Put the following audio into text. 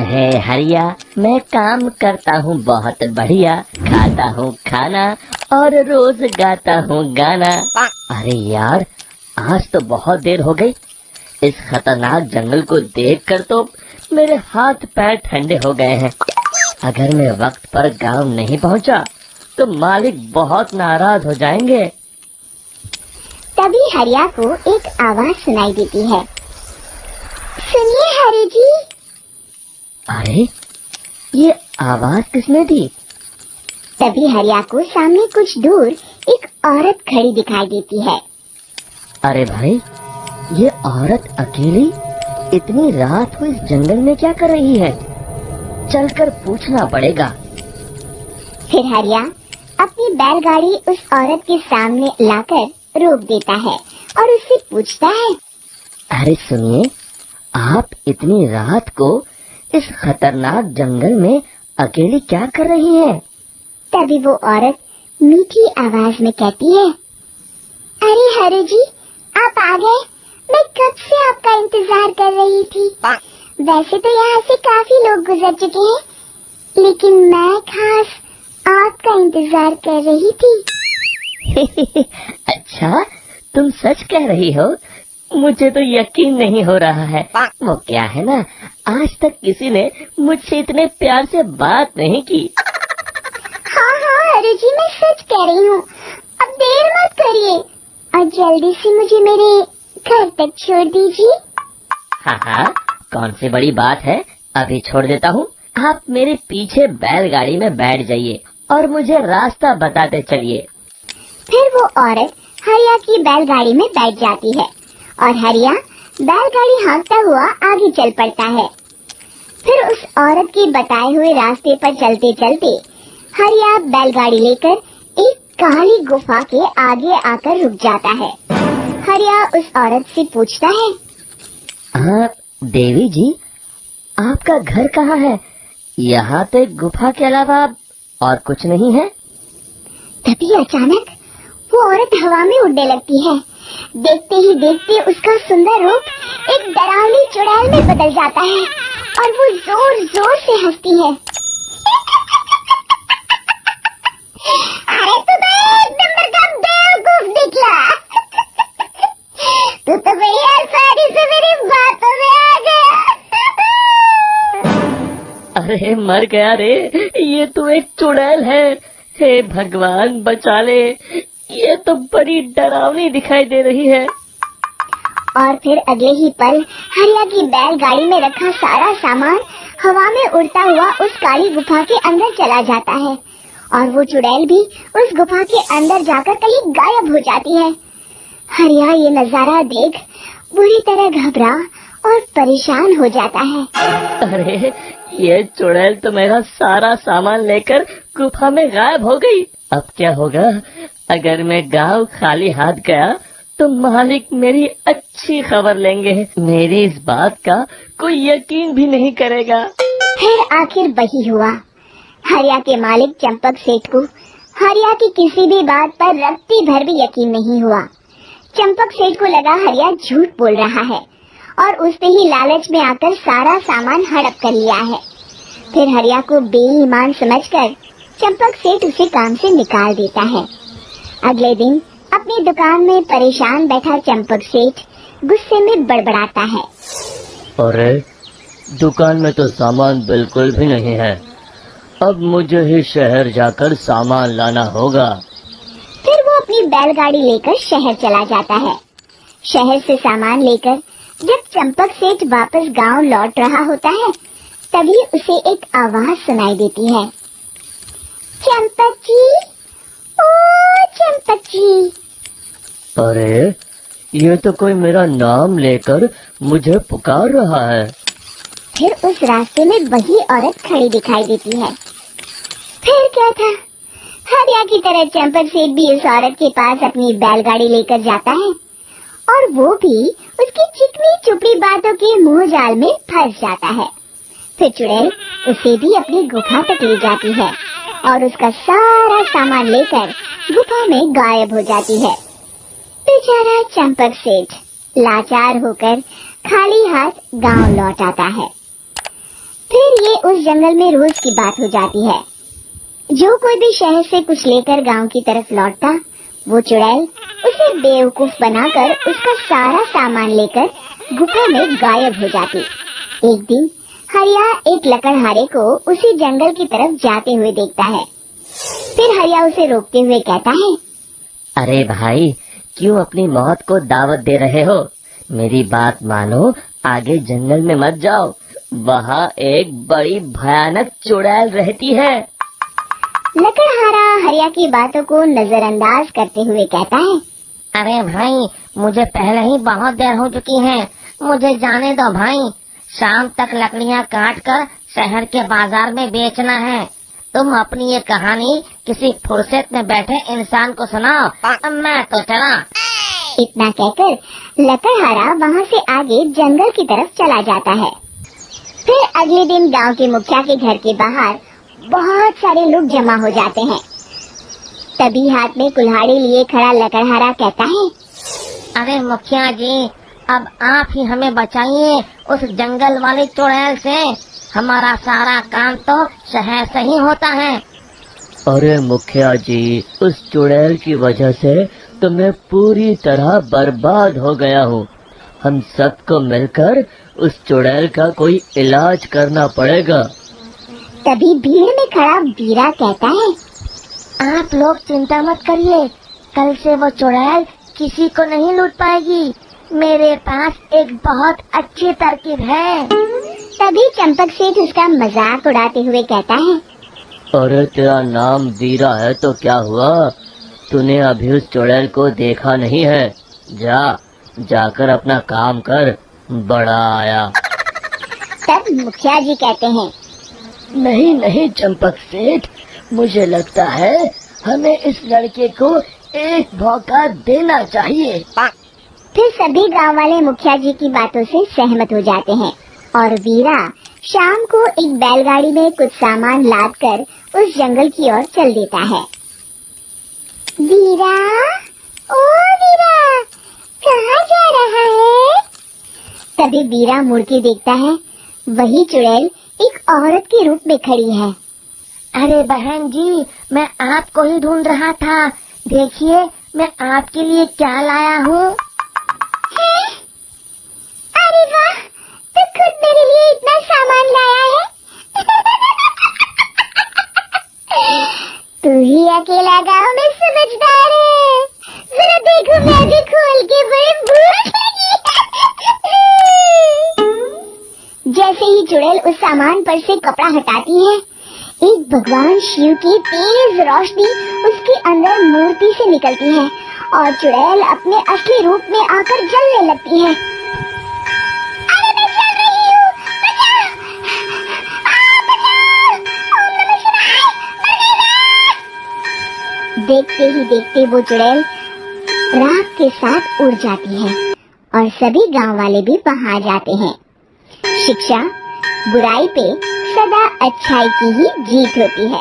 अरे हरिया, मैं काम करता हूँ बहुत बढ़िया, खाता हूँ खाना और रोज गाता हूँ गाना। अरे यार, आज तो बहुत देर हो गई। इस खतरनाक जंगल को देखकर तो मेरे हाथ पैर ठंडे हो गए हैं। अगर मैं वक्त पर गांव नहीं पहुंचा तो मालिक बहुत नाराज हो जाएंगे। तभी हरिया को एक आवाज सुनाई देती है। सुनिए हरि जी। अरे, ये आवाज किसने दी? तभी हरिया को सामने कुछ दूर एक औरत खड़ी दिखाई देती है। अरे भाई, ये औरत अकेली इतनी रात को इस जंगल में क्या कर रही है? चलकर पूछना पड़ेगा। फिर हरिया अपनी बैलगाड़ी उस औरत के सामने लाकर रोक देता है और उससे पूछता है। अरे सुनिए, आप इतनी रात को इस खतरनाक जंगल में अकेली क्या कर रही हैं? तभी वो औरत मीठी आवाज में कहती है। अरे हरि जी, आप आ गए। मैं कब से आपका इंतजार कर रही थी। वैसे तो यहाँ से काफी लोग गुजर चुके हैं, लेकिन मैं खास आपका इंतजार कर रही थी। अच्छा, तुम सच कह रही हो? मुझे तो यकीन नहीं हो रहा है। वो क्या है ना, आज तक किसी ने मुझसे इतने प्यार से बात नहीं की। हाँ हरि जी, मैं सच कह रही हूँ। अब देर मत करिए और जल्दी से मुझे मेरे घर तक छोड़ दीजिए। हाँ, कौन सी बड़ी बात है, अभी छोड़ देता हूँ। आप मेरे पीछे बैलगाड़ी में बैठ जाइए और मुझे रास्ता बताते चलिए। फिर वो औरत हरिया की बैलगाड़ी में बैठ जाती है और हरिया बैलगाड़ी हाँकता हुआ आगे चल पड़ता है। फिर उस औरत के बताए हुए रास्ते पर चलते चलते हरिया बैलगाड़ी लेकर एक काली गुफा के आगे आकर रुक जाता है। हरिया उस औरत से पूछता है। देवी जी, आपका घर कहाँ है? यहाँ तो एक गुफा के अलावा और कुछ नहीं है। तभी अचानक वो औरत हवा में उड़ने लगती है। देखते ही देखते उसका सुंदर रूप एक डरावनी चुड़ैल में बदल जाता है और वो जोर जोर से हंसती है। अरे तू तो एक नंबर का बेवकूफ निकला। तू तो मेरी आसानी से मेरी बातों में आ गया। अरे मर गया रे, ये तो एक चुड़ैल है। हे भगवान बचा ले, ये तो बड़ी डरावनी दिखाई दे रही है। और फिर अगले ही पल हरिया की बैलगाड़ी में रखा सारा सामान हवा में उड़ता हुआ उस काली गुफा के अंदर चला जाता है और वो चुड़ैल भी उस गुफा के अंदर जाकर कहीं गायब हो जाती है। हरिया ये नजारा देख बुरी तरह घबरा और परेशान हो जाता है। अरे, ये चुड़ैल तो मेरा सारा सामान लेकर गुफा में गायब हो गई। अब क्या होगा? अगर मैं गांव खाली हाथ गया तो मालिक मेरी अच्छी खबर लेंगे। मेरी इस बात का कोई यकीन भी नहीं करेगा। फिर आखिर वही हुआ। हरिया के मालिक चंपक सेठ को हरिया की किसी भी बात पर रत्ती भर भी यकीन नहीं हुआ। चंपक सेठ को लगा हरिया झूठ बोल रहा है और उसने ही लालच में आकर सारा सामान हड़प कर लिया है। फिर हरिया को बेईमान समझकर चंपक सेठ उसे काम से निकाल देता है। अगले दिन अपनी दुकान में परेशान बैठा चंपक सेठ गुस्से में बड़बड़ाता है। अरे, दुकान में तो सामान बिल्कुल भी नहीं है। अब मुझे ही शहर जाकर सामान लाना होगा। फिर वो अपनी बैलगाड़ी लेकर शहर चला जाता है। शहर से सामान लेकर जब चंपक सेठ वापस गांव लौट रहा होता है, तभी उसे एक आवाज सुनाई देती है। चंपक जी, ओ चंपक जी। अरे, ये तो कोई मेरा नाम लेकर मुझे पुकार रहा है। फिर उस रास्ते में वही औरत खड़ी दिखाई देती है। फिर क्या था, हरिया की तरह चंपक सेठ भी उस औरत के पास अपनी बैलगाड़ी लेकर जाता है और वो भी उसकी चिकनी चुपड़ी बातों के मुंह जाल में फंस जाता है। फिर चुड़ैल उसे भी अपनी गुफा तक ले जाती है और उसका सारा सामान लेकर गुफा में गायब हो जाती है। बेचारा चंपक सेठ लाचार होकर खाली हाथ गांव लौट आता है। फिर ये उस जंगल में रोज की बात हो जाती है। जो कोई भी शहर से कुछ लेकर गांव की तरफ लौटता, वो चुड़ैल उसे बेवकूफ बनाकर उसका सारा सामान लेकर गुफा में गायब हो जाती। एक दिन हरिया एक लकड़हारे को उसी जंगल की तरफ जाते हुए देखता है। फिर हरिया उसे रोकते हुए कहता है, अरे भाई, क्यों अपनी मौत को दावत दे रहे हो? मेरी बात मानो, आगे जंगल में मत जाओ, वहाँ एक बड़ी भयानक चुड़ैल रहती है। लकड़हारा हरिया की बातों को नजरअंदाज करते हुए कहता है, अरे भाई, मुझे पहले ही बहुत देर हो चुकी है, मुझे जाने दो भाई। शाम तक लकड़ियाँ काट कर शहर के बाजार में बेचना है। तुम अपनी ये कहानी किसी फुर्सत में बैठे इंसान को सुनाओ, मैं तो चला। इतना कहकर लकड़हारा वहाँ से आगे जंगल की तरफ चला जाता है। फिर अगले दिन गांव के मुखिया के घर के बाहर बहुत सारे लोग जमा हो जाते हैं। तभी हाथ में कुल्हाड़ी लिए खड़ा लकड़हारा कहता है, अरे मुखिया जी, अब आप ही हमें बचाइए उस जंगल वाली चुड़ैल से। हमारा सारा काम तो शहर से ही होता है। अरे मुखिया जी, उस चुड़ैल की वजह से तो मैं पूरी तरह बर्बाद हो गया हूँ। हम सबको मिलकर उस चुड़ैल का कोई इलाज करना पड़ेगा। तभी भीड़ में खड़ा बीरा कहता है, आप लोग चिंता मत करिए, कल से वो चुड़ैल किसी को नहीं लूट पाएगी। मेरे पास एक बहुत अच्छी तरकीब है। तभी चंपक सेठ उसका मजाक उड़ाते हुए कहता है, अरे तेरा नाम वीरा है तो क्या हुआ? तूने अभी उस चुड़ैल को देखा नहीं है? जाकर अपना काम कर, बड़ा आया। तब मुखिया जी कहते हैं, नहीं नहीं चंपक सेठ, मुझे लगता है हमें इस लड़के को एक मौका देना चाहिए। फिर सभी गांव वाले मुखिया जी की बातों से सहमत हो जाते हैं और वीरा शाम को एक बैलगाड़ी में कुछ सामान लाद कर उस जंगल की ओर चल देता है। वीरा, ओ वीरा, कहाँ जा रहा है? तभी वीरा मुड़ के देखता है, वही चुड़ैल एक औरत के रूप में खड़ी है। अरे बहन जी, मैं आपको ही ढूंढ रहा था। देखिए, मैं आपके लिए क्या लाया हूँ। अरे वाह, तू खुद मेरे लिए इतना सामान लाया है। तू ही अकेला गांव में समझदार है। जरा देखो, मैं भी खोल के बड़ी भूख लगी है। जैसे ही चुड़ैल उस सामान पर से कपड़ा हटाती है, एक भगवान शिव की तेज रोशनी उसके अंदर मूर्ति से निकलती है और चुड़ैल अपने असली रूप में आकर जलने लगती है। अरे मैं जल रही हूँ, बचाओ! बचाओ! ओम नमः शिवाय! बचाओ! देखते ही देखते वो चुड़ैल राख के साथ उड़ जाती है और सभी गांव वाले भी वहां जाते हैं। शिक्षा बुराई पे सदा अच्छाई की ही जीत होती है।